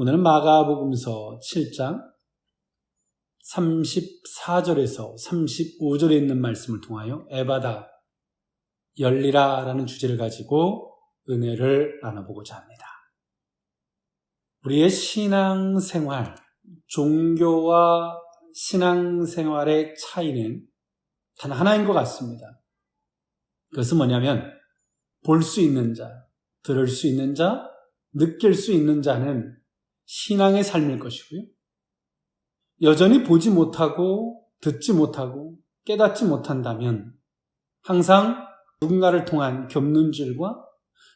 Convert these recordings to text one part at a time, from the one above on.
오늘은 마가복음서 7장 34절에서 35절에 있는 말씀을 통하여 에바다, 열리라 라는 주제를 가지고 은혜를 나눠보고자 합니다. 우리의 신앙생활, 종교와 신앙생활의 차이는 단 하나인 것 같습니다. 그것은 뭐냐면 볼 수 있는 자, 들을 수 있는 자, 느낄 수 있는 자는 신앙의 삶일 것이고요. 여전히 보지 못하고 듣지 못하고 깨닫지 못한다면 항상 누군가를 통한 견눈질과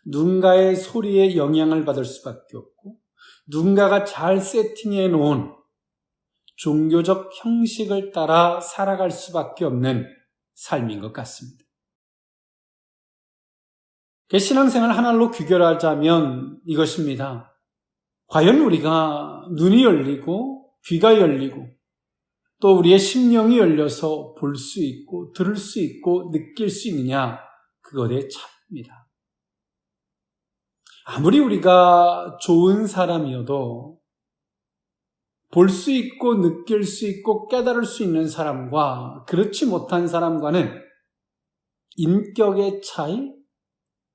누군가의 소리에 영향을 받을 수밖에 없고 누군가가 잘 세팅해 놓은 종교적 형식을 따라 살아갈 수밖에 없는 삶인 것 같습니다. 신앙생활 하나로 귀결하자면 이것입니다. 과연 우리가 눈이 열리고 귀가 열리고 또 우리의 심령이 열려서 볼 수 있고 들을 수 있고 느낄 수 있느냐, 그것의 차이입니다. 아무리 우리가 좋은 사람이어도 볼 수 있고 느낄 수 있고 깨달을 수 있는 사람과 그렇지 못한 사람과는 인격의 차이,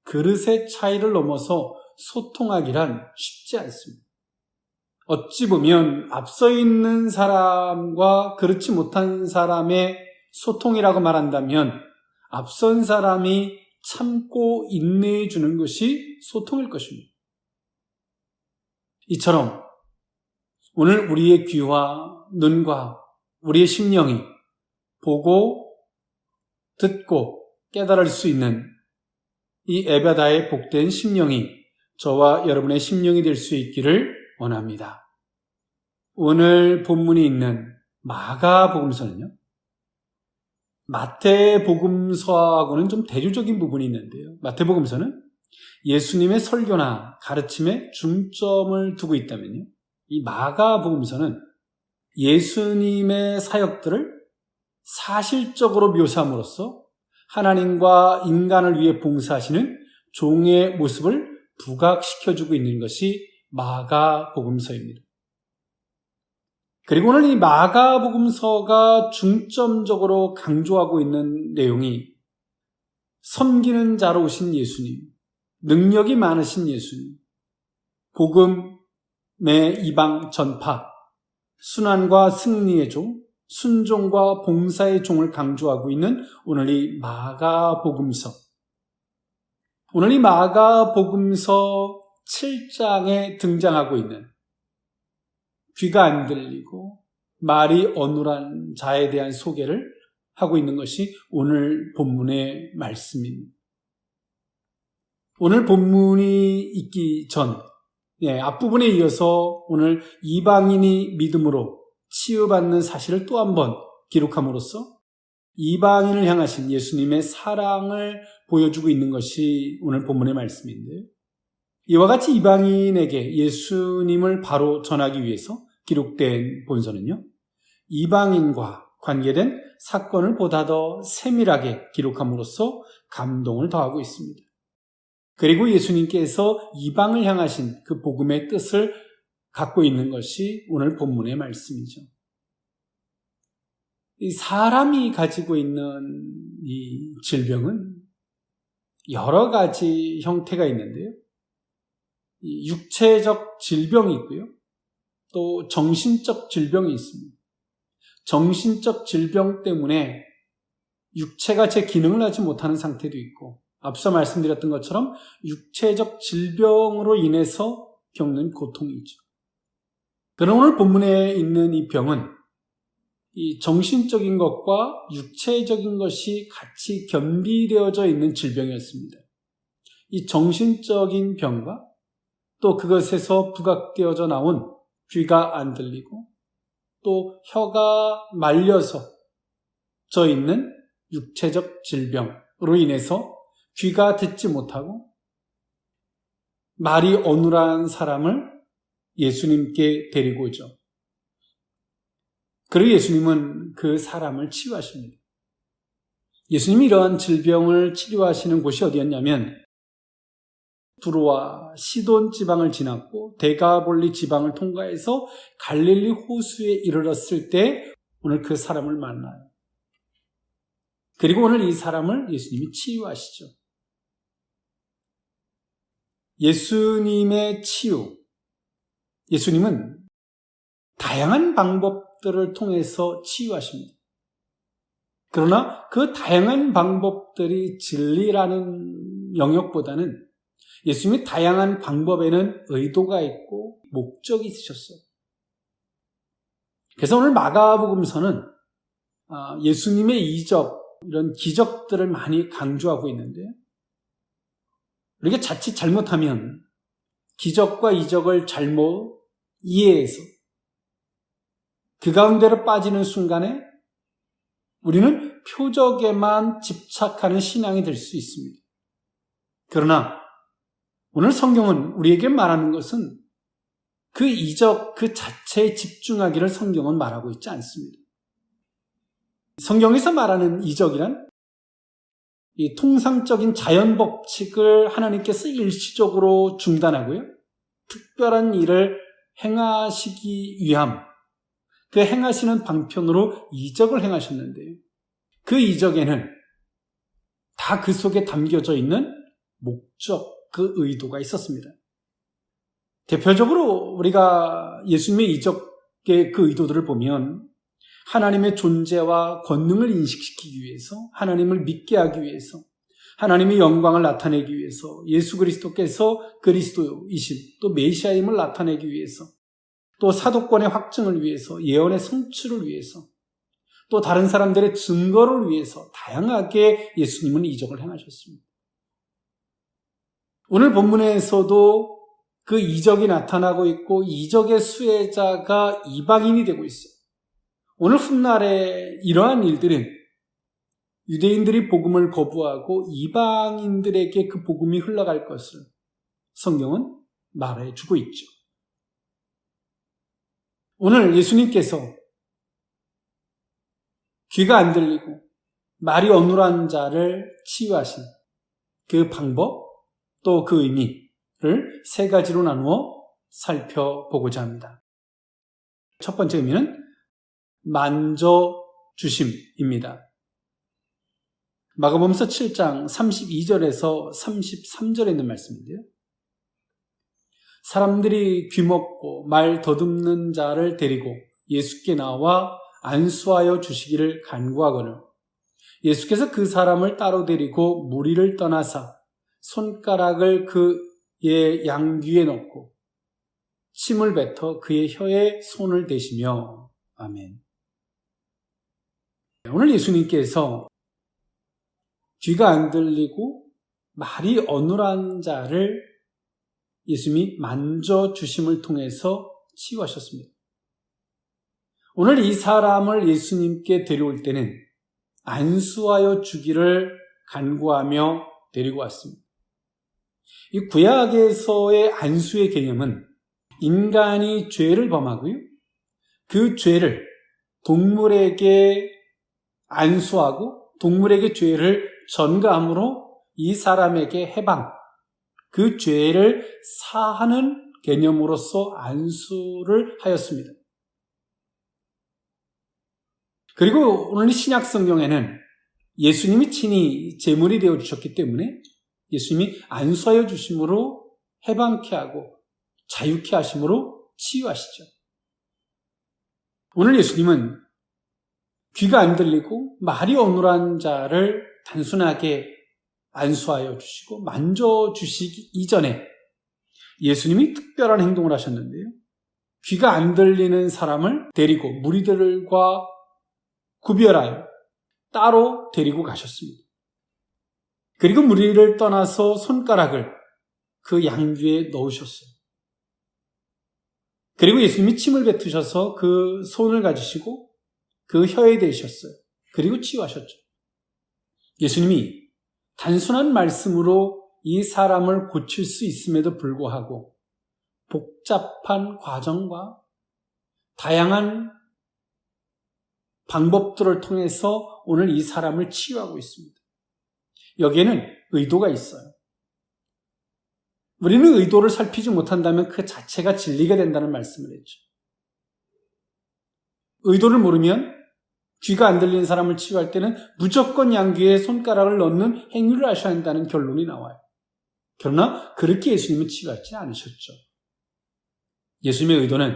그릇의 차이를 넘어서 소통하기란 쉽지 않습니다. 어찌 보면 앞서 있는 사람과 그렇지 못한 사람의 소통이라고 말한다면 앞선 사람이 참고 인내해 주는 것이 소통일 것입니다. 이처럼 오늘 우리의 귀와 눈과 우리의 심령이 보고 듣고 깨달을 수 있는 이 에바다의 복된 심령이 저와 여러분의 심령이 될 수 있기를 원합니다. 오늘 본문이 있는 마가복음서는요, 마태복음서하고는 좀 대조적인 부분이 있는데요. 마태복음서는 예수님의 설교나 가르침에 중점을 두고 있다면요, 이 마가복음서는 예수님의 사역들을 사실적으로 묘사함으로써 하나님과 인간을 위해 봉사하시는 종의 모습을 부각시켜주고 있는 것이 마가복음서입니다. 그리고 오늘 이 마가복음서가 중점적으로 강조하고 있는 내용이 섬기는 자로 오신 예수님, 능력이 많으신 예수님, 복음의 이방 전파, 순환과 승리의 종, 순종과 봉사의 종을 강조하고 있는 오늘 이 마가복음서. 오늘 이 마가복음서 7장에 등장하고 있는 귀가 안 들리고 말이 어눌한 자에 대한 소개를 하고 있는 것이 오늘 본문의 말씀입니다. 오늘 본문이 있기 전, 앞부분에 이어서 오늘 이방인이 믿음으로 치유받는 사실을 또 한 번 기록함으로써 이방인을 향하신 예수님의 사랑을 보여주고 있는 것이 오늘 본문의 말씀인데요. 이와 같이 이방인에게 예수님을 바로 전하기 위해서 기록된 본서는요, 이방인과 관계된 사건을 보다 더 세밀하게 기록함으로써 감동을 더하고 있습니다. 그리고 예수님께서 이방을 향하신 그 복음의 뜻을 갖고 있는 것이 오늘 본문의 말씀이죠. 이 사람이 가지고 있는 이 질병은 여러 가지 형태가 있는데요. 육체적 질병이 있고요. 또 정신적 질병이 있습니다. 정신적 질병 때문에 육체가 제 기능을 하지 못하는 상태도 있고, 앞서 말씀드렸던 것처럼 육체적 질병으로 인해서 겪는 고통이죠. 그러나 오늘 본문에 있는 이 병은 이 정신적인 것과 육체적인 것이 같이 겸비되어져 있는 질병이었습니다. 이 정신적인 병과 또 그것에서 부각되어져 나온 귀가 안 들리고 또 혀가 말려서 져 있는 육체적 질병으로 인해서 귀가 듣지 못하고 말이 어눌한 사람을 예수님께 데리고 오죠. 그리고 예수님은 그 사람을 치유하십니다. 예수님이 이러한 질병을 치료하시는 곳이 어디였냐면 두로와 시돈 지방을 지났고 데가볼리 지방을 통과해서 갈릴리 호수에 이르렀을 때 오늘 그 사람을 만나요. 그리고 오늘 이 사람을 예수님이 치유하시죠. 예수님의 치유, 예수님은 다양한 방법들을 통해서 치유하십니다. 그러나 그 다양한 방법들이 진리라는 영역보다는 예수님이 다양한 방법에는 의도가 있고 목적이 있으셨어요. 그래서 오늘 마가복음서는 예수님의 이적, 이런 기적들을 많이 강조하고 있는데 우리가 자칫 잘못하면 기적과 이적을 잘못 이해해서 그 가운데로 빠지는 순간에 우리는 표적에만 집착하는 신앙이 될 수 있습니다. 그러나 오늘 성경은 우리에게 말하는 것은 그 이적 그 자체에 집중하기를 성경은 말하고 있지 않습니다. 성경에서 말하는 이적이란 이 통상적인 자연 법칙을 하나님께서 일시적으로 중단하고요. 특별한 일을 행하시기 위함, 그 행하시는 방편으로 이적을 행하셨는데요. 그 이적에는 다 그 속에 담겨져 있는 목적, 그 의도가 있었습니다. 대표적으로 우리가 예수님의 이적의 그 의도들을 보면 하나님의 존재와 권능을 인식시키기 위해서, 하나님을 믿게 하기 위해서, 하나님의 영광을 나타내기 위해서, 예수 그리스도께서 그리스도이심, 또 메시아임을 나타내기 위해서, 또 사도권의 확증을 위해서, 예언의 성취를 위해서, 또 다른 사람들의 증거를 위해서 다양하게 예수님은 이적을 행하셨습니다. 오늘 본문에서도 그 이적이 나타나고 있고 이적의 수혜자가 이방인이 되고 있어요. 오늘 훗날에 이러한 일들은 유대인들이 복음을 거부하고 이방인들에게 그 복음이 흘러갈 것을 성경은 말해주고 있죠. 오늘 예수님께서 귀가 안 들리고 말이 어눌한 자를 치유하신 그 방법 또 그 의미를 세 가지로 나누어 살펴보고자 합니다. 첫 번째 의미는 만져주심입니다. 마가복음서 7장 32절에서 33절에 있는 말씀인데요. 사람들이 귀먹고 말 더듬는 자를 데리고 예수께 나와 안수하여 주시기를 간구하거늘 예수께서 그 사람을 따로 데리고 무리를 떠나사 손가락을 그의 양귀에 넣고 침을 뱉어 그의 혀에 손을 대시며 아멘. 오늘 예수님께서 귀가 안 들리고 말이 어눌한 자를 예수님이 만져주심을 통해서 치유하셨습니다. 오늘 이 사람을 예수님께 데려올 때는 안수하여 주기를 간구하며 데리고 왔습니다. 이 구약에서의 안수의 개념은 인간이 죄를 범하고요. 그 죄를 동물에게 안수하고 동물에게 죄를 전가함으로 이 사람에게 해방, 그 죄를 사하는 개념으로서 안수를 하였습니다. 그리고 오늘 신약 성경에는 예수님이 친히 제물이 되어 주셨기 때문에 예수님이 안수하여 주심으로 해방케 하고 자유케 하심으로 치유하시죠. 오늘 예수님은 귀가 안 들리고 말이 어눌한 자를 단순하게 안수하여 주시고 만져주시기 이전에 예수님이 특별한 행동을 하셨는데요. 귀가 안 들리는 사람을 데리고 무리들과 구별하여 따로 데리고 가셨습니다. 그리고 무리를 떠나서 손가락을 그 양귀에 넣으셨어요. 그리고 예수님이 침을 뱉으셔서 그 손을 가지시고 그 혀에 대셨어요. 그리고 치유하셨죠. 예수님이 단순한 말씀으로 이 사람을 고칠 수 있음에도 불구하고 복잡한 과정과 다양한 방법들을 통해서 오늘 이 사람을 치유하고 있습니다. 여기에는 의도가 있어요. 우리는 의도를 살피지 못한다면 그 자체가 진리가 된다는 말씀을 했죠. 의도를 모르면 귀가 안 들리는 사람을 치유할 때는 무조건 양귀에 손가락을 넣는 행위를 하셔야 한다는 결론이 나와요. 그러나 그렇게 예수님은 치유하지 않으셨죠. 예수님의 의도는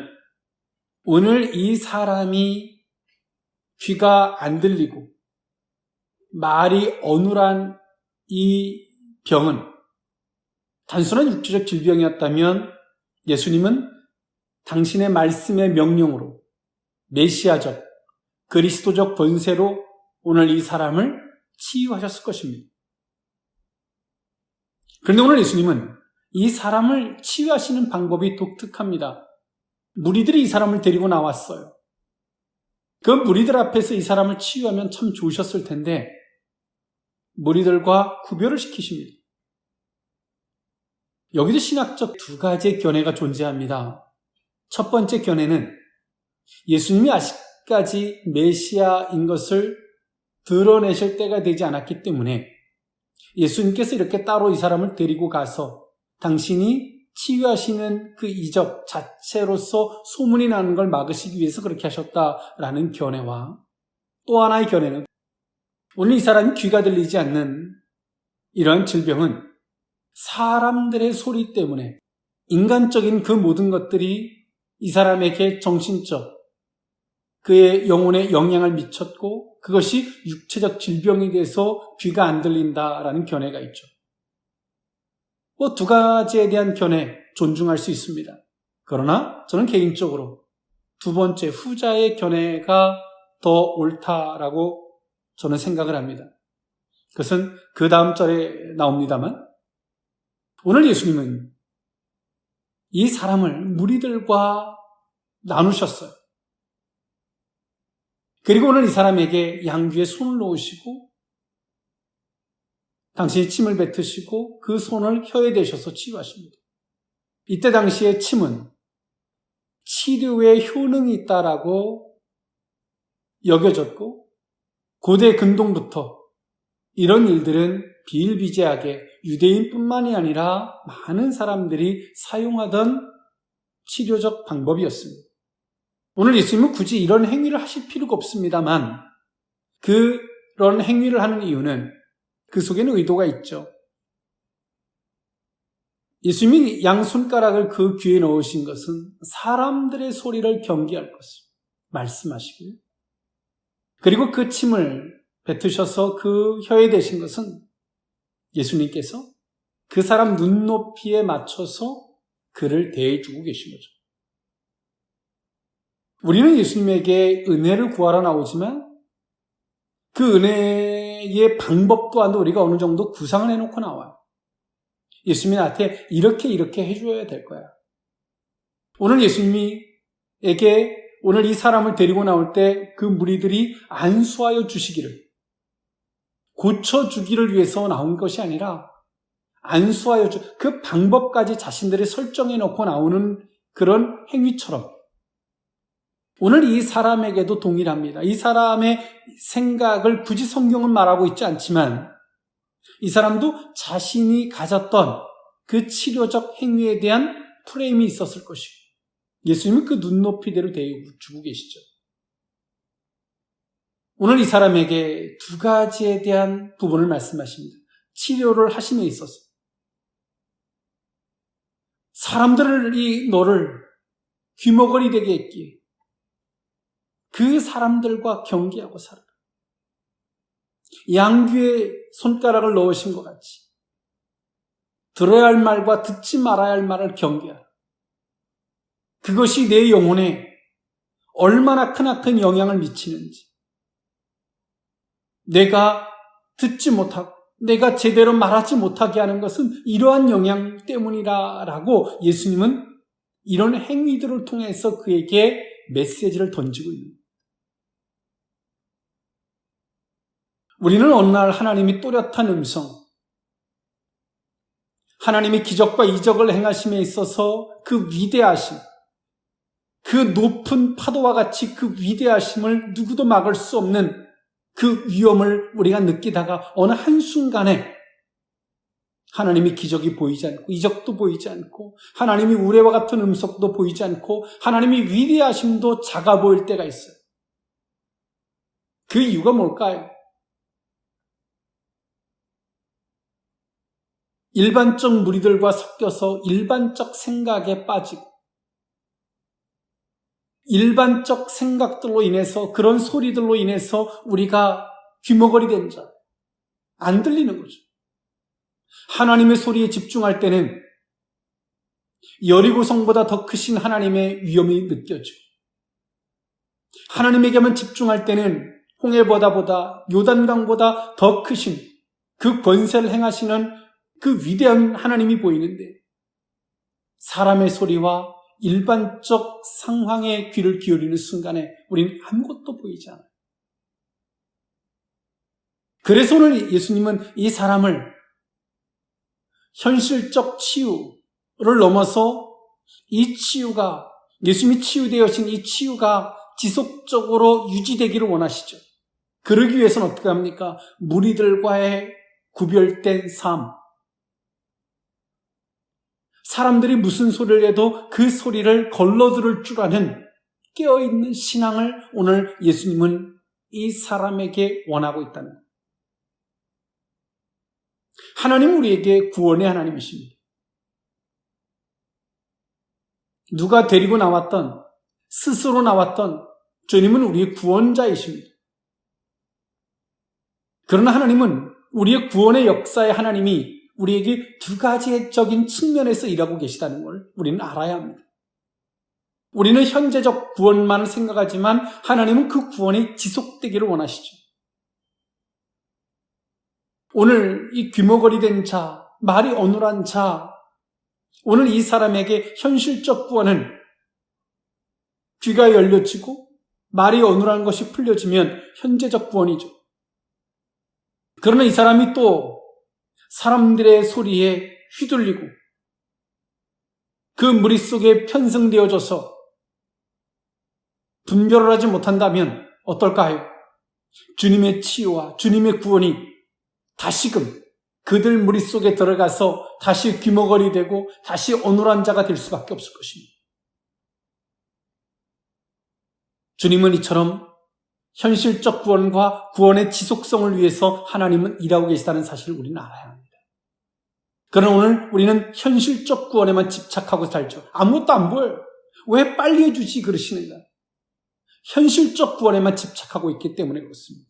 오늘 이 사람이 귀가 안 들리고 말이 어눌한 이 병은 단순한 육체적 질병이었다면 예수님은 당신의 말씀의 명령으로 메시아적, 그리스도적 권세로 오늘 이 사람을 치유하셨을 것입니다. 그런데 오늘 예수님은 이 사람을 치유하시는 방법이 독특합니다. 무리들이 이 사람을 데리고 나왔어요. 그 무리들 앞에서 이 사람을 치유하면 참 좋으셨을 텐데 무리들과 구별을 시키십니다. 여기도 신학적 두 가지의 견해가 존재합니다. 첫 번째 견해는 예수님이 아직까지 메시아인 것을 드러내실 때가 되지 않았기 때문에 예수님께서 이렇게 따로 이 사람을 데리고 가서 당신이 치유하시는 그 이적 자체로서 소문이 나는 걸 막으시기 위해서 그렇게 하셨다라는 견해와 또 하나의 견해는 오늘 이 사람이 귀가 들리지 않는 이러한 질병은 사람들의 소리 때문에 인간적인 그 모든 것들이 이 사람에게 정신적 그의 영혼에 영향을 미쳤고 그것이 육체적 질병이 돼서 귀가 안 들린다라는 견해가 있죠. 두 가지에 대한 견해 존중할 수 있습니다. 그러나 저는 개인적으로 두 번째 후자의 견해가 더 옳다라고 저는 생각을 합니다. 그것은 그 다음 절에 나옵니다만 오늘 예수님은 이 사람을 무리들과 나누셨어요. 그리고 오늘 이 사람에게 양귀에 손을 놓으시고 당신이 침을 뱉으시고 그 손을 혀에 대셔서 치유하십니다. 이때 당시의 침은 치료에 효능이 있다라고 여겨졌고 고대 근동부터 이런 일들은 비일비재하게 유대인뿐만이 아니라 많은 사람들이 사용하던 치료적 방법이었습니다. 오늘 예수님은 굳이 이런 행위를 하실 필요가 없습니다만 그런 행위를 하는 이유는 그 속에는 의도가 있죠. 예수님이 양손가락을 그 귀에 넣으신 것은 사람들의 소리를 경계할 것을 말씀하시고요. 그리고 그 침을 뱉으셔서 그 혀에 대신 것은 예수님께서 그 사람 눈높이에 맞춰서 그를 대해주고 계신 거죠. 우리는 예수님에게 은혜를 구하러 나오지만 그 은혜의 방법 또한 우리가 어느 정도 구상을 해놓고 나와요. 예수님이 나한테 이렇게 해줘야 될 거야. 오늘 예수님에게 오늘 이 사람을 데리고 나올 때 그 무리들이 안수하여 주시기를 고쳐주기를 위해서 나온 것이 아니라 안수하여 그 방법까지 자신들이 설정해 놓고 나오는 그런 행위처럼 오늘 이 사람에게도 동일합니다. 이 사람의 생각을 굳이 성경은 말하고 있지 않지만 이 사람도 자신이 가졌던 그 치료적 행위에 대한 프레임이 있었을 것이고 예수님은 그 눈높이대로 대해주고 계시죠. 오늘 이 사람에게 두 가지에 대한 부분을 말씀하십니다. 치료를 하심에 있어서 사람들이 너를 귀머거리 되게 했기에 그 사람들과 경계하고 살아라. 양귀에 손가락을 넣으신 것 같이 들어야 할 말과 듣지 말아야 할 말을 경계하라. 그것이 내 영혼에 얼마나 크나큰 영향을 미치는지 내가 듣지 못하고 내가 제대로 말하지 못하게 하는 것은 이러한 영향 때문이라고 예수님은 이런 행위들을 통해서 그에게 메시지를 던지고 있는 거예요. 우리는 어느 날 하나님이 또렷한 음성, 하나님이 기적과 이적을 행하심에 있어서 그 위대하심, 그 높은 파도와 같이 그 위대하심을 누구도 막을 수 없는 그 위험을 우리가 느끼다가 어느 한순간에 하나님이 기적이 보이지 않고 이적도 보이지 않고 하나님이 우레와 같은 음성도 보이지 않고 하나님이 위대하심도 작아 보일 때가 있어요. 그 이유가 뭘까요? 일반적 무리들과 섞여서 일반적 생각에 빠지고 일반적 생각들로 인해서 그런 소리들로 인해서 우리가 귀머거리 된 자, 안 들리는 거죠. 하나님의 소리에 집중할 때는 여리고성보다 더 크신 하나님의 위엄이 느껴지고 하나님에게만 집중할 때는 홍해바다보다 요단강보다 더 크신 그 권세를 행하시는 그 위대한 하나님이 보이는데 사람의 소리와 일반적 상황에 귀를 기울이는 순간에 우리는 아무것도 보이지 않아요. 그래서 오늘 예수님은 이 사람을 현실적 치유를 넘어서 이 치유가 예수님이 치유되어진 이 치유가 지속적으로 유지되기를 원하시죠. 그러기 위해서는 어떻게 합니까? 무리들과의 구별된 삶. 사람들이 무슨 소리를 해도 그 소리를 걸러들을 줄 아는 깨어있는 신앙을 오늘 예수님은 이 사람에게 원하고 있다는 거예요. 하나님은 우리에게 구원의 하나님이십니다. 누가 데리고 나왔던 스스로 나왔던 주님은 우리의 구원자이십니다. 그러나 하나님은 우리의 구원의 역사의 하나님이 우리에게 두 가지적인 측면에서 일하고 계시다는 걸 우리는 알아야 합니다. 우리는 현재적 구원만을 생각하지만 하나님은 그 구원이 지속되기를 원하시죠. 오늘 이 귀머거리 된 자, 말이 어눌한 자, 오늘 이 사람에게 현실적 구원은 귀가 열려지고 말이 어눌한 것이 풀려지면 현재적 구원이죠. 그러나 이 사람이 또 사람들의 소리에 휘둘리고 그 무리 속에 편승되어져서 분별을 하지 못한다면 어떨까요? 주님의 치유와 주님의 구원이 다시금 그들 무리 속에 들어가서 다시 귀머거리 되고 다시 어눌한 자가 될 수밖에 없을 것입니다. 주님은 이처럼 현실적 구원과 구원의 지속성을 위해서 하나님은 일하고 계시다는 사실을 우리는 알아야 합니다. 그러나 오늘 우리는 현실적 구원에만 집착하고 살죠. 아무것도 안 보여요. 왜 빨리 해주지 그러시는가? 현실적 구원에만 집착하고 있기 때문에 그렇습니다.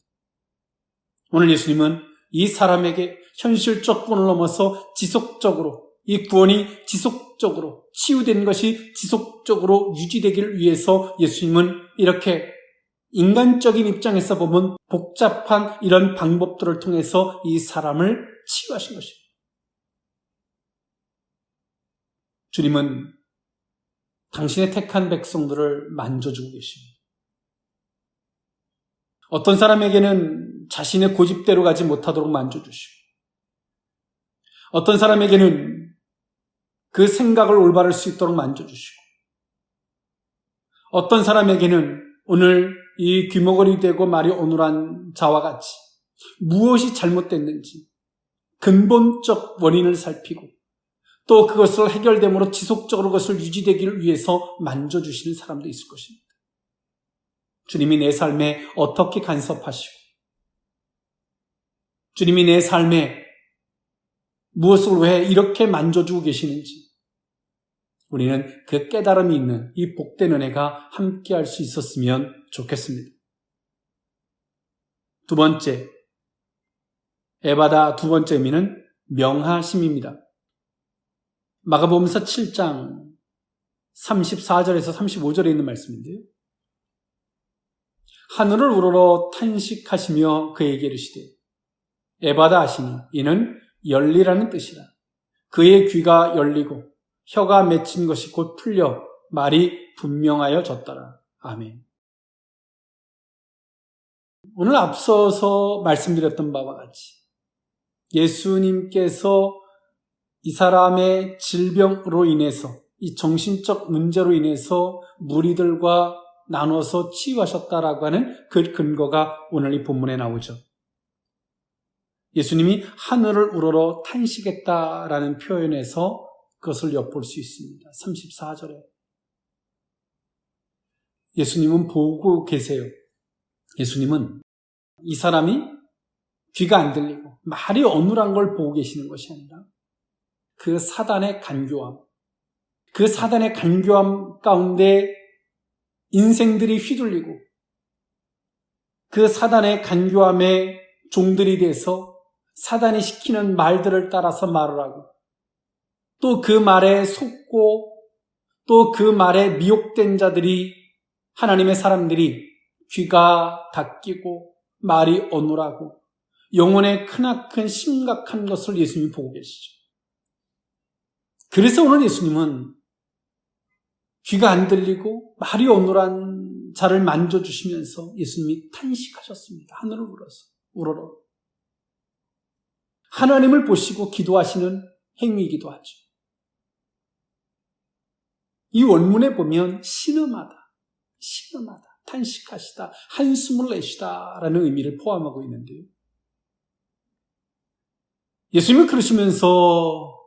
오늘 예수님은 이 사람에게 현실적 구원을 넘어서 지속적으로 이 구원이 지속적으로 치유된 것이 지속적으로 유지되기를 위해서 예수님은 이렇게 인간적인 입장에서 보면 복잡한 이런 방법들을 통해서 이 사람을 치유하신 것입니다. 주님은 당신의 택한 백성들을 만져주고 계십니다. 어떤 사람에게는 자신의 고집대로 가지 못하도록 만져주시고 어떤 사람에게는 그 생각을 올바를 수 있도록 만져주시고 어떤 사람에게는 오늘 이 귀머거리 되고 말이 어눌한 자와 같이 무엇이 잘못됐는지 근본적 원인을 살피고 또 그것을 해결됨으로 지속적으로 그것을 유지되기를 위해서 만져주시는 사람도 있을 것입니다. 주님이 내 삶에 어떻게 간섭하시고 주님이 내 삶에 무엇을 왜 이렇게 만져주고 계시는지 우리는 그 깨달음이 있는 이 복된 은혜가 함께할 수 있었으면 좋겠습니다. 두 번째, 에바다 두 번째 의미는 명하심입니다. 마가복음서 7장 34절에서 35절에 있는 말씀인데요. 하늘을 우러러 탄식하시며 그에게 이르시되 에바다 하시니 이는 열리라는 뜻이라. 그의 귀가 열리고 혀가 맺힌 것이 곧 풀려 말이 분명하여 졌더라. 아멘. 오늘 앞서서 말씀드렸던 바와 같이 예수님께서 이 사람의 질병으로 인해서 이 정신적 문제로 인해서 무리들과 나눠서 치유하셨다라고 하는 그 근거가 오늘 이 본문에 나오죠. 예수님이 하늘을 우러러 탄식했다라는 표현에서 그것을 엿볼 수 있습니다. 34절에. 예수님은 보고 계세요. 예수님은 이 사람이 귀가 안 들리고 말이 어눌한 걸 보고 계시는 것이 아니라 그 사단의 간교함, 그 사단의 간교함 가운데 인생들이 휘둘리고 그 사단의 간교함에 종들이 돼서 사단이 시키는 말들을 따라서 말을 하고 또 그 말에 속고 또 그 말에 미혹된 자들이 하나님의 사람들이 귀가 닫히고 말이 어눌하고 영혼에 크나큰 심각한 것을 예수님이 보고 계시죠. 그래서 오늘 예수님은 귀가 안 들리고 말이 어눌한 자를 만져주시면서 예수님이 탄식하셨습니다. 하늘을 우러러. 하나님을 보시고 기도하시는 행위이기도 하죠. 이 원문에 보면 신음하다, 탄식하시다, 한숨을 내시다라는 의미를 포함하고 있는데요. 예수님은 그러시면서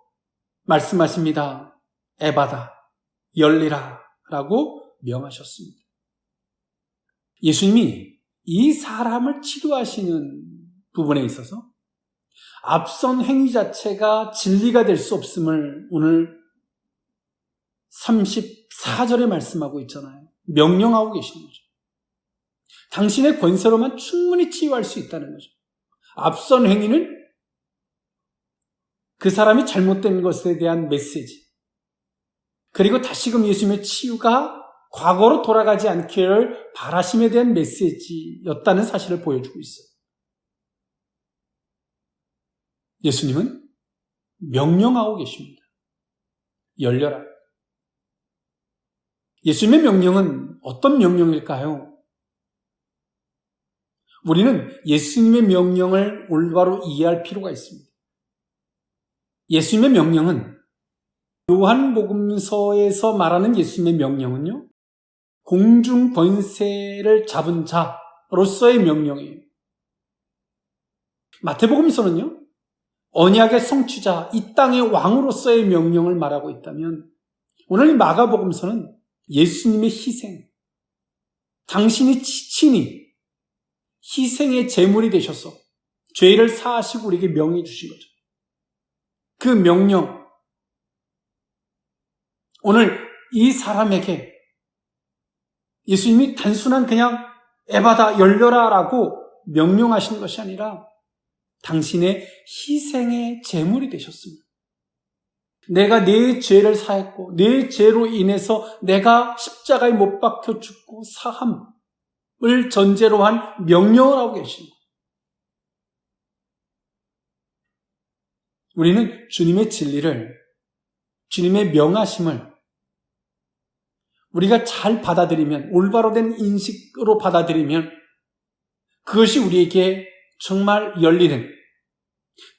말씀하십니다. 에바다, 열리라 라고 명하셨습니다. 예수님이 이 사람을 치료하시는 부분에 있어서 앞선 행위 자체가 진리가 될 수 없음을 오늘 34절에 말씀하고 있잖아요. 명령하고 계시는 거죠. 당신의 권세로만 충분히 치유할 수 있다는 거죠. 앞선 행위는 그 사람이 잘못된 것에 대한 메시지, 그리고 다시금 예수님의 치유가 과거로 돌아가지 않기를 바라심에 대한 메시지였다는 사실을 보여주고 있어요. 예수님은 명령하고 계십니다. 열려라. 예수님의 명령은 어떤 명령일까요? 우리는 예수님의 명령을 올바로 이해할 필요가 있습니다. 예수님의 명령은 요한복음서에서 말하는 예수님의 명령은요, 공중 권세를 잡은 자로서의 명령이에요. 마태복음서는요, 언약의 성취자, 이 땅의 왕으로서의 명령을 말하고 있다면, 오늘 이 마가복음서는 예수님의 희생, 당신이 친히 희생의 제물이 되셔서 죄를 사하시고 우리에게 명해 주신 거죠. 그 명령, 오늘 이 사람에게 예수님이 단순한 그냥 에바다, 열려라 라고 명령하신 것이 아니라 당신의 희생의 제물이 되셨습니다. 내가 내 죄를 사했고 내 죄로 인해서 내가 십자가에 못 박혀 죽고 사함을 전제로 한 명령을 하고 계십니다. 우리는 주님의 진리를, 주님의 명하심을 우리가 잘 받아들이면, 올바로 된 인식으로 받아들이면 그것이 우리에게 정말 열리는,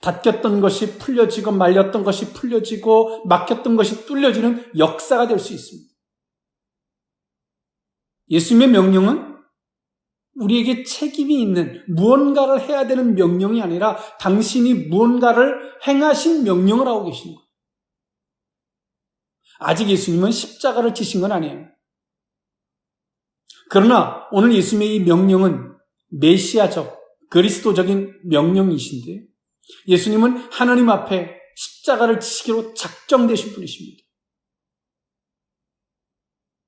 닫혔던 것이 풀려지고 말렸던 것이 풀려지고 막혔던 것이 뚫려지는 역사가 될 수 있습니다. 예수님의 명령은 우리에게 책임이 있는, 무언가를 해야 되는 명령이 아니라 당신이 무언가를 행하신 명령을 하고 계신 거예요. 아직 예수님은 십자가를 지신 건 아니에요. 그러나 오늘 예수님의 이 명령은 메시아적, 그리스도적인 명령이신데, 예수님은 하나님 앞에 십자가를 지시기로 작정되신 분이십니다.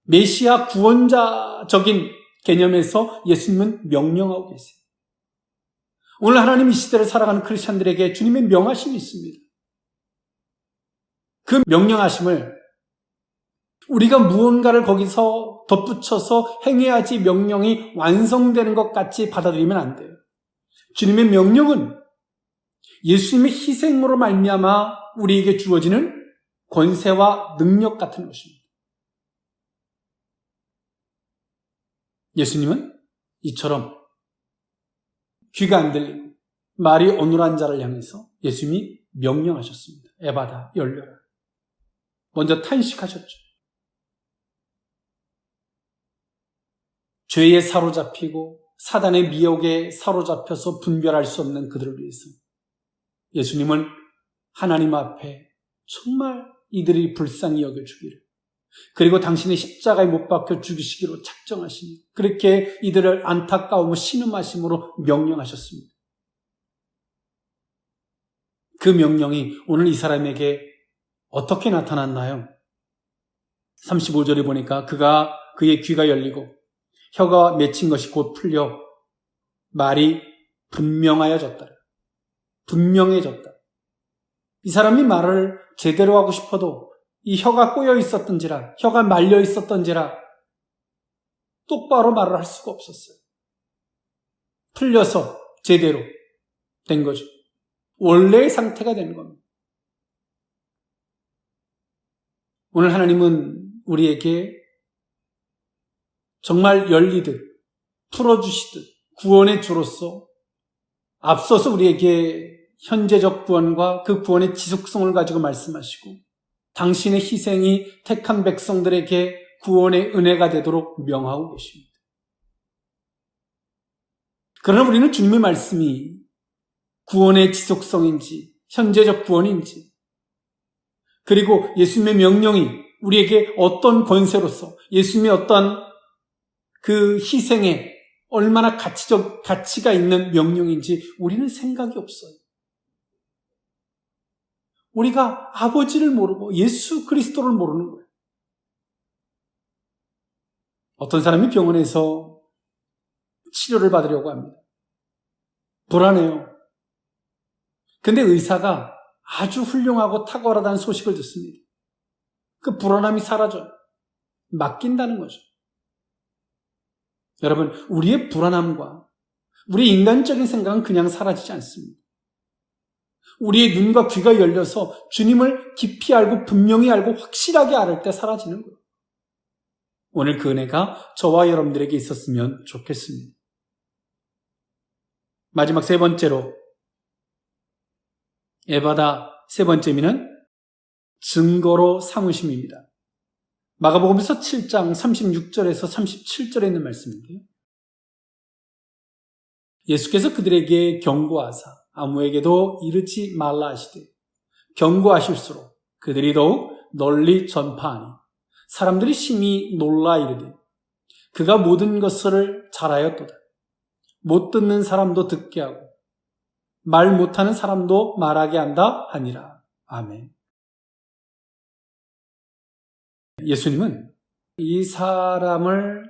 메시아 구원자적인 개념에서 예수님은 명령하고 계세요. 오늘 하나님 이 시대를 살아가는 크리스찬들에게 주님의 명하심이 있습니다. 그 명령하심을 우리가 무언가를 거기서 덧붙여서 행해야지 명령이 완성되는 것 같이 받아들이면 안 돼요. 주님의 명령은 예수님의 희생으로 말미암아 우리에게 주어지는 권세와 능력 같은 것입니다. 예수님은 이처럼 귀가 안 들리고 말이 어눌한 자를 향해서 예수님이 명령하셨습니다. 에바다, 열려라. 먼저 탄식하셨죠. 죄에 사로잡히고 사단의 미혹에 사로잡혀서 분별할 수 없는 그들을 위해서 예수님은 하나님 앞에 정말 이들이 불쌍히 여겨주기를, 그리고 당신의 십자가에 못 박혀 죽이시기로 작정하시니 그렇게 이들을 안타까움을 신음하심으로 명령하셨습니다. 그 명령이 오늘 이 사람에게 어떻게 나타났나요? 35절에 보니까 그의 귀가 열리고 혀가 맺힌 것이 곧 풀려 말이 분명해졌다. 이 사람이 말을 제대로 하고 싶어도 이 혀가 꼬여 있었던지라, 혀가 말려 있었던지라 똑바로 말을 할 수가 없었어요. 풀려서 제대로 된 거죠. 원래의 상태가 되는 겁니다. 오늘 하나님은 우리에게 정말 열리듯 풀어주시듯 구원의 주로서 앞서서 우리에게 현재적 구원과 그 구원의 지속성을 가지고 말씀하시고 당신의 희생이 택한 백성들에게 구원의 은혜가 되도록 명하고 계십니다. 그러나 우리는 주님의 말씀이 구원의 지속성인지 현재적 구원인지, 그리고 예수님의 명령이 우리에게 어떤 권세로서 예수님의 어떤 그 희생에 얼마나 가치가 있는 명령인지 우리는 생각이 없어요. 우리가 아버지를 모르고 예수 그리스도를 모르는 거예요. 어떤 사람이 병원에서 치료를 받으려고 합니다. 불안해요. 근데 의사가 아주 훌륭하고 탁월하다는 소식을 듣습니다. 그 불안함이 사라져요. 맡긴다는 거죠. 여러분, 우리의 불안함과 우리의 인간적인 생각은 그냥 사라지지 않습니다. 우리의 눈과 귀가 열려서 주님을 깊이 알고 분명히 알고 확실하게 알을 때 사라지는 거예요. 오늘 그 은혜가 저와 여러분들에게 있었으면 좋겠습니다. 마지막 세 번째로, 에바다 세 번째 의미는 증거로 삼으심입니다. 마가복음서 7장 36절에서 37절에 있는 말씀인데요. 예수께서 그들에게 경고하사 아무에게도 이르지 말라 하시되 경고하실수록 그들이 더욱 널리 전파하니 사람들이 심히 놀라 이르되 그가 모든 것을 잘하였도다. 못 듣는 사람도 듣게 하고 말 못하는 사람도 말하게 한다 하니라. 아멘. 예수님은 이 사람을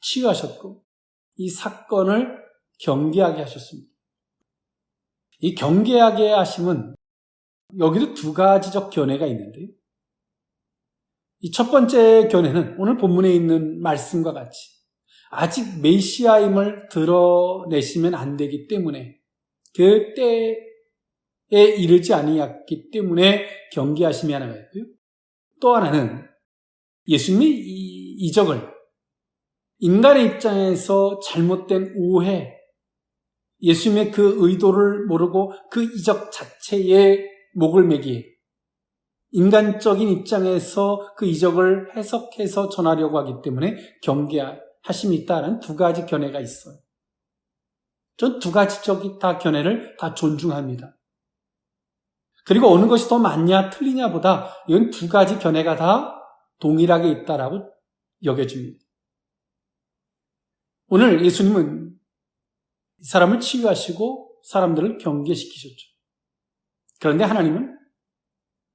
치유하셨고 이 사건을 경계하게 하셨습니다. 이 경계하게 하심은 여기도 두 가지적 견해가 있는데요. 이 첫 번째 견해는 오늘 본문에 있는 말씀과 같이 아직 메시아임을 드러내시면 안 되기 때문에 그 때에 이르지 아니했기 때문에 경계하심이 하나가 있고요. 또 하나는 예수님이 이 이적을 인간의 입장에서 잘못된 오해, 예수님의 그 의도를 모르고 그 이적 자체에 목을 매기에 인간적인 입장에서 그 이적을 해석해서 전하려고 하기 때문에 경계하심이 있다는 두 가지 견해가 있어요. 전 두 가지적 다 견해를 다 존중합니다. 그리고 어느 것이 더 맞냐 틀리냐보다 이건 두 가지 견해가 다 동일하게 있다라고 여겨집니다. 오늘 예수님은 이 사람을 치유하시고 사람들을 경계시키셨죠. 그런데 하나님은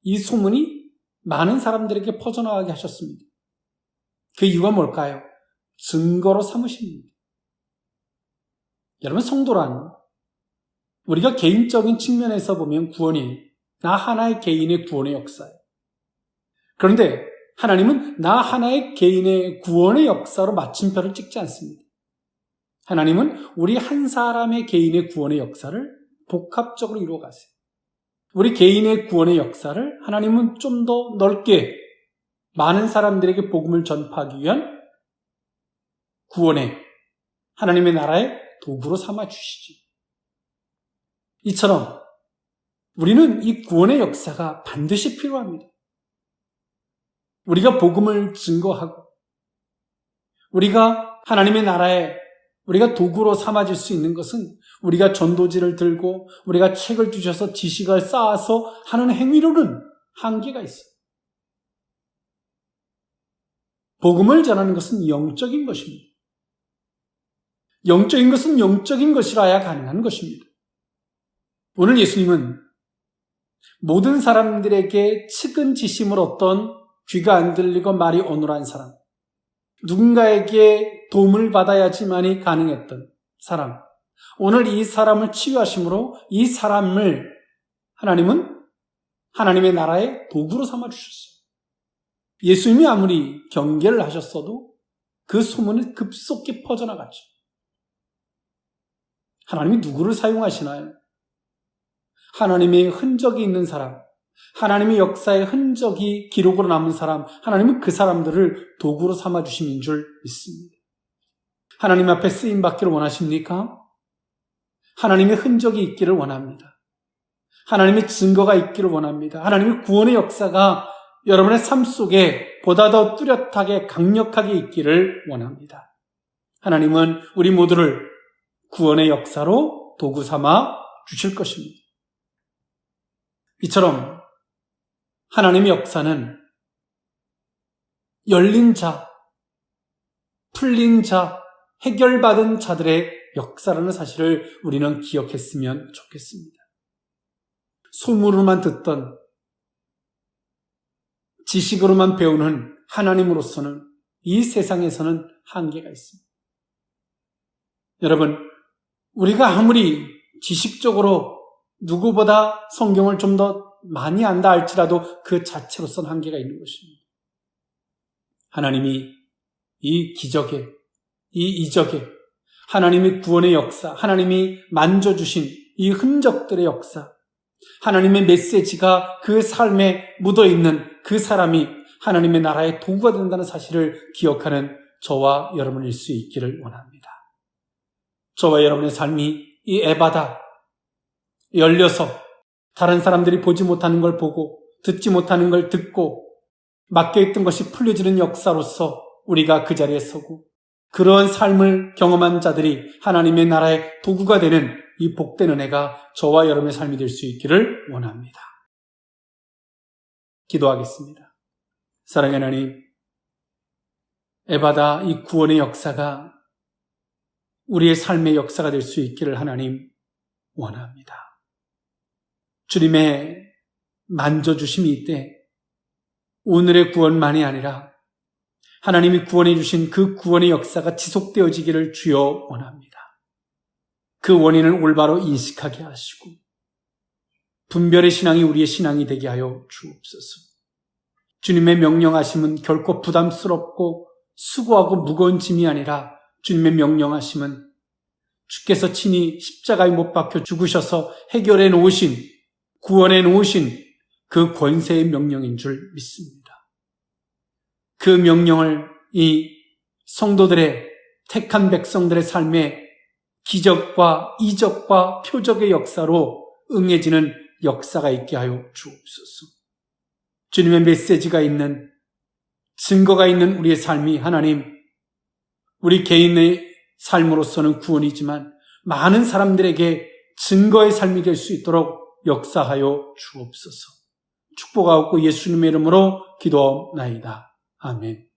이 소문이 많은 사람들에게 퍼져나가게 하셨습니다. 그 이유가 뭘까요? 증거로 삼으십니다. 여러분, 성도란 우리가 개인적인 측면에서 보면 구원이 나 하나의 개인의 구원의 역사예요. 그런데 하나님은 나 하나의 개인의 구원의 역사로 마침표를 찍지 않습니다. 하나님은 우리 한 사람의 개인의 구원의 역사를 복합적으로 이루어가세요. 우리 개인의 구원의 역사를 하나님은 좀 더 넓게 많은 사람들에게 복음을 전파하기 위한 구원의 하나님의 나라의 도구로 삼아 주시죠. 이처럼 우리는 이 구원의 역사가 반드시 필요합니다. 우리가 복음을 증거하고 우리가 하나님의 나라의 우리가 도구로 삼아질 수 있는 것은 우리가 전도지를 들고 우리가 책을 주셔서 지식을 쌓아서 하는 행위로는 한계가 있어요. 복음을 전하는 것은 영적인 것입니다. 영적인 것은 영적인 것이라야 가능한 것입니다. 오늘 예수님은 모든 사람들에게 측은지심을 얻던 귀가 안 들리고 말이 어눌한 사람, 누군가에게 도움을 받아야지만이 가능했던 사람, 오늘 이 사람을 치유하심으로 이 사람을 하나님은 하나님의 나라의 도구로 삼아주셨어요. 예수님이 아무리 경계를 하셨어도 그 소문이 급속히 퍼져나갔죠. 하나님이 누구를 사용하시나요? 하나님의 흔적이 있는 사람, 하나님의 역사의 흔적이 기록으로 남은 사람, 하나님은 그 사람들을 도구로 삼아주심인 줄 믿습니다. 하나님 앞에 쓰임받기를 원하십니까? 하나님의 흔적이 있기를 원합니다. 하나님의 증거가 있기를 원합니다. 하나님의 구원의 역사가 여러분의 삶 속에 보다 더 뚜렷하게 강력하게 있기를 원합니다. 하나님은 우리 모두를 구원의 역사로 도구 삼아 주실 것입니다. 이처럼 하나님의 역사는 열린 자, 풀린 자, 해결받은 자들의 역사라는 사실을 우리는 기억했으면 좋겠습니다. 소문으로만 듣던, 지식으로만 배우는 하나님으로서는 이 세상에서는 한계가 있습니다. 여러분, 우리가 아무리 지식적으로 누구보다 성경을 좀 더 많이 안다 할지라도 그 자체로서는 한계가 있는 것입니다. 하나님이 이 기적에, 이 이적에, 하나님의 구원의 역사, 하나님이 만져주신 이 흔적들의 역사, 하나님의 메시지가 그 삶에 묻어있는 그 사람이 하나님의 나라의 도구가 된다는 사실을 기억하는 저와 여러분일 수 있기를 원합니다. 저와 여러분의 삶이 이 에바다 열려서 다른 사람들이 보지 못하는 걸 보고 듣지 못하는 걸 듣고 막혀있던 것이 풀려지는 역사로서 우리가 그 자리에 서고 그러한 삶을 경험한 자들이 하나님의 나라의 도구가 되는 이 복된 은혜가 저와 여러분의 삶이 될 수 있기를 원합니다. 기도하겠습니다. 사랑의 하나님, 에바다 이 구원의 역사가 우리의 삶의 역사가 될 수 있기를 하나님 원합니다. 주님의 만져주심이 있되 오늘의 구원만이 아니라 하나님이 구원해 주신 그 구원의 역사가 지속되어지기를 주여 원합니다. 그 원인을 올바로 인식하게 하시고 분별의 신앙이 우리의 신앙이 되게 하여 주옵소서. 주님의 명령하심은 결코 부담스럽고 수고하고 무거운 짐이 아니라 주님의 명령하심은 주께서 친히 십자가에 못 박혀 죽으셔서 해결해 놓으신, 구원해 놓으신 그 권세의 명령인 줄 믿습니다. 그 명령을 이 성도들의, 택한 백성들의 삶에 기적과 이적과 표적의 역사로 응해지는 역사가 있게 하여 주옵소서. 주님의 메시지가 있는, 증거가 있는 우리의 삶이 하나님, 우리 개인의 삶으로서는 구원이지만 많은 사람들에게 증거의 삶이 될 수 있도록 역사하여 주옵소서. 축복하옵고 예수님의 이름으로 기도하옵나이다. 아멘.